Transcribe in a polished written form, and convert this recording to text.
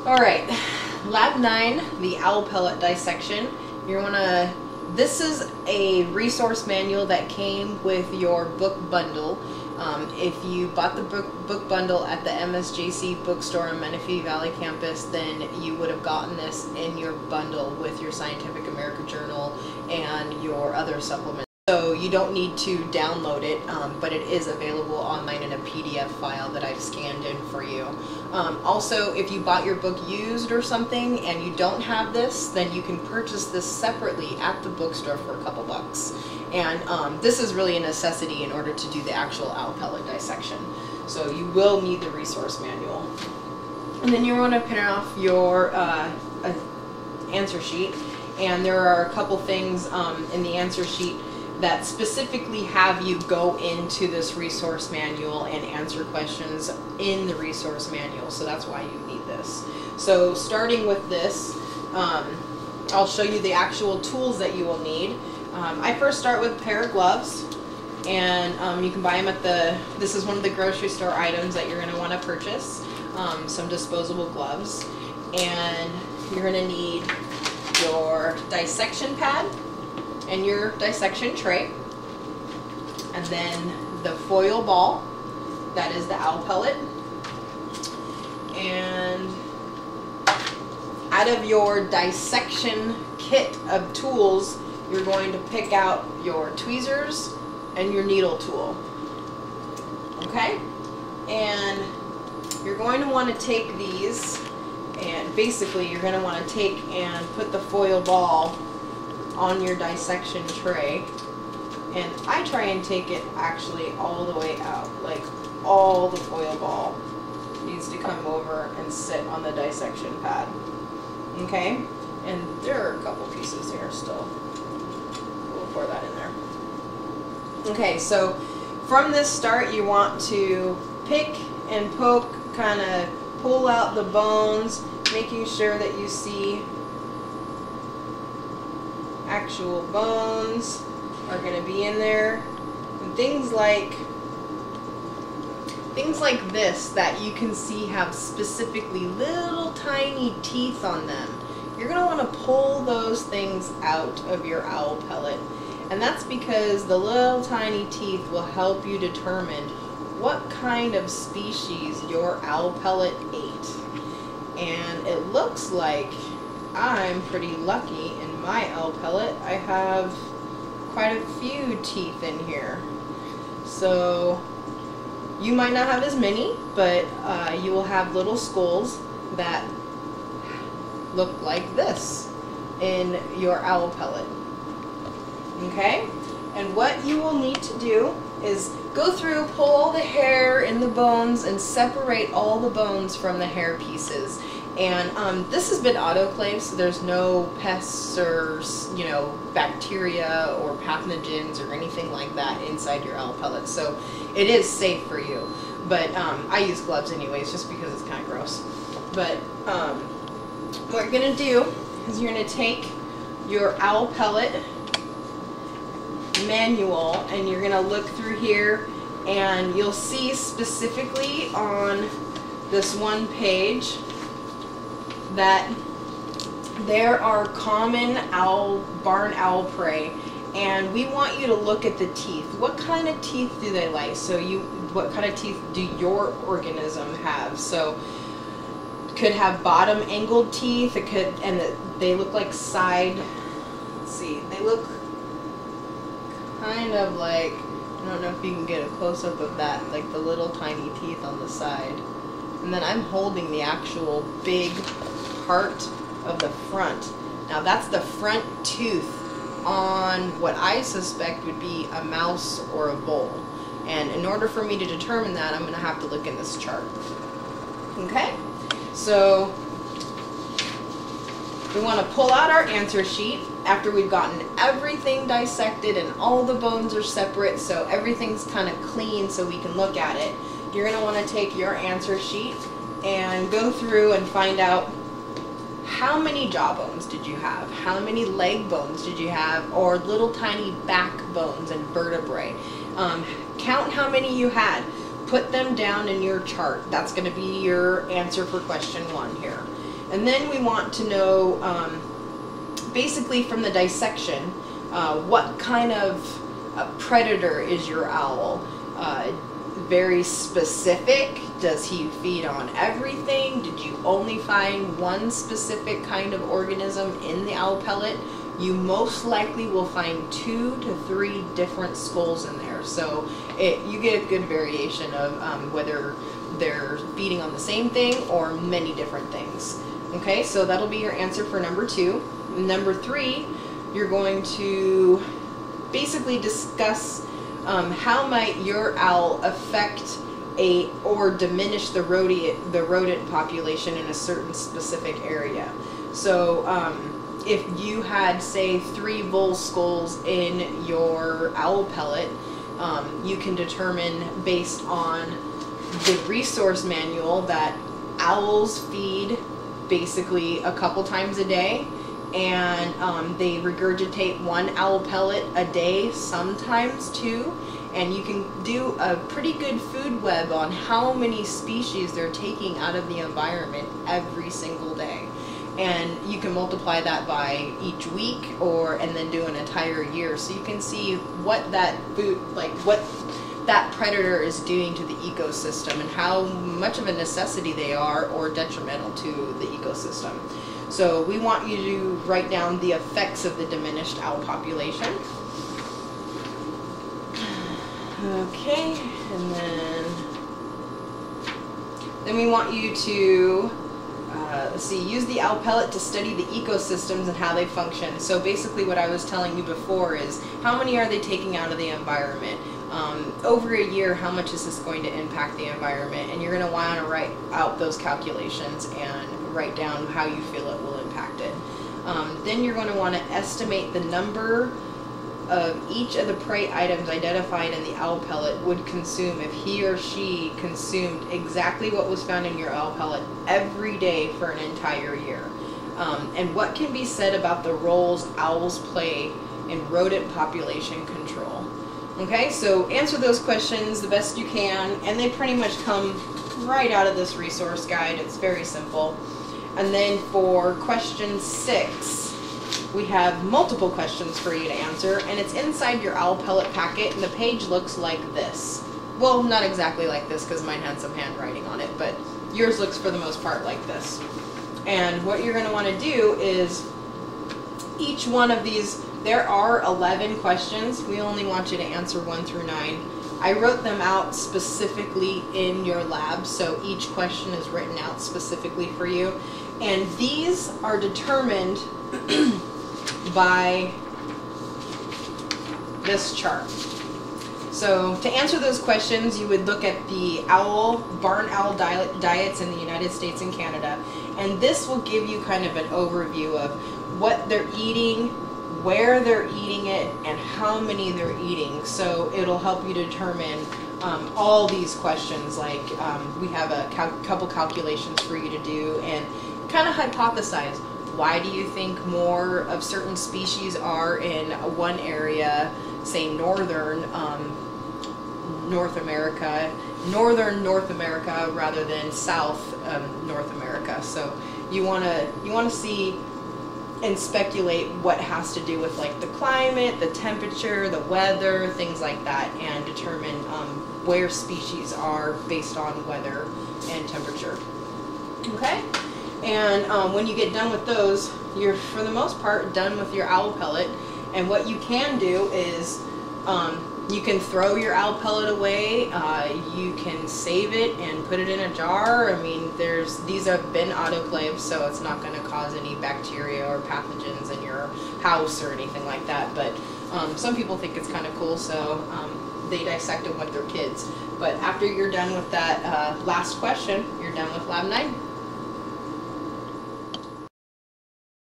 Alright, Lab 9, the owl pellet dissection. This is a resource manual that came with your book bundle. If you bought the book bundle at the MSJC bookstore on Menifee Valley campus, then you would have gotten this in your bundle with your Scientific American Journal and your other supplements. So you don't need to download it, but it is available online in a PDF file that I've scanned in for you. Also, if you bought your book used or something and you don't have this, then you can purchase this separately at the bookstore for a couple bucks. And this is really a necessity in order to do the actual owl pellet dissection. So you will need the resource manual. And then you want to print off your answer sheet. And there are a couple things in the answer sheet that specifically have you go into this resource manual and answer questions in the resource manual. So that's why you need this. So starting with this, I'll show you the actual tools that you will need. I first start with a pair of gloves, and you can buy them at this is one of the grocery store items that you're going to want to purchase, some disposable gloves. And you're going to need your dissection pad and your dissection tray, and then the foil ball, that is the owl pellet. And out of your dissection kit of tools, you're going to pick out your tweezers and your needle tool. Okay? And you're going to want to take these, and basically you're going to want to take and put the foil ball on your dissection tray, and I try and take it actually all the way out, like all the foil ball needs to come over and sit on the dissection pad. Okay, and there are a couple pieces here still. We'll pour that in there. Okay, so from this start you want to pick and poke, kind of pull out the bones, making sure that you see actual bones are going to be in there, and things like this that you can see have specifically little tiny teeth on them. You're going to want to pull those things out of your owl pellet, and that's because the little tiny teeth will help you determine what kind of species your owl pellet ate. And it looks like I'm pretty lucky in my owl pellet. I have quite a few teeth in here. So you might not have as many, but you will have little skulls that look like this in your owl pellet. Okay? And what you will need to do is go through, pull all the hair in the bones, and separate all the bones from the hair pieces. And this has been autoclaved, so there's no pests or bacteria or pathogens or anything like that inside your owl pellet. So it is safe for you. But I use gloves anyways, just because it's kind of gross. But what you're going to do is you're going to take your owl pellet manual, and you're going to look through here, and you'll see specifically on this one page that there are common barn owl prey, and we want you to look at the teeth. What kind of teeth do they like? So what kind of teeth do your organism have? So it could have bottom angled teeth. It could, and they look like side. Let's see. They look kind of like, I don't know if you can get a close up of that, like the little tiny teeth on the side. And then I'm holding the actual big part of the front. Now that's the front tooth on what I suspect would be a mouse or a vole. And in order for me to determine that, I'm going to have to look in this chart. Okay? So we want to pull out our answer sheet after we've gotten everything dissected and all the bones are separate, so everything's kind of clean so we can look at it. You're going to want to take your answer sheet and go through and find out how many jaw bones did you have, how many leg bones did you have, or little tiny back bones and vertebrae. Count how many you had. Put them down in your chart. That's going to be your answer for question 1 here. And then we want to know, basically from the dissection, what kind of predator is your owl? Very specific? Does he feed on everything? Did you only find one specific kind of organism in the owl pellet? You most likely will find 2 to 3 different skulls in there. So you get a good variation of whether they're feeding on the same thing or many different things. Okay, so that'll be your answer for number 2. Number 3, you're going to basically discuss how might your owl affect or diminish the rodent population in a certain specific area. So if you had, say, 3 bull skulls in your owl pellet, you can determine based on the resource manual that owls feed basically a couple times a day, and they regurgitate 1 owl pellet a day, sometimes 2, and you can do a pretty good food web on how many species they're taking out of the environment every single day. And you can multiply that by each week and then do an entire year, so you can see what that food, what that predator is doing to the ecosystem and how much of a necessity they are or detrimental to the ecosystem. So we want you to write down the effects of the diminished owl population. Okay, and then we want you to use the owl pellet to study the ecosystems and how they function. So basically what I was telling you before is how many are they taking out of the environment? Over a year, how much is this going to impact the environment? And you're going to want to write out those calculations and write down how you feel it will impact it. Then you're going to want to estimate the number of each of the prey items identified in the owl pellet would consume if he or she consumed exactly what was found in your owl pellet every day for an entire year. And what can be said about the roles owls play in rodent population control. Okay, so answer those questions the best you can, and they pretty much come right out of this resource guide. It's very simple. And then for question 6, we have multiple questions for you to answer, and it's inside your owl pellet packet, and the page looks like this. Well, not exactly like this because mine had some handwriting on it, but yours looks for the most part like this. And what you're going to want to do is each one of these, there are 11 questions. We only want you to answer 1 through 9. I wrote them out specifically in your lab, so each question is written out specifically for you. And these are determined by this chart. So to answer those questions, you would look at the barn owl diets in the United States and Canada, and this will give you kind of an overview of what they're eating, where they're eating it, and how many they're eating. So it'll help you determine all these questions. Like we have a couple calculations for you to do and kind of hypothesize. Why do you think more of certain species are in one area, say northern North America, rather than South North America? So you want to see and speculate what has to do with like the climate, the temperature, the weather, things like that, and determine where species are based on weather and temperature. Okay? And when you get done with those, you're for the most part done with your owl pellet. And what you can do is you can throw your owl pellet away, you can save it and put it in a jar. I mean, these have been autoclaved, so it's not going to cause any bacteria or pathogens in your house or anything like that. But some people think it's kind of cool, so they dissect them with their kids. But after you're done with that last question, you're done with Lab 9.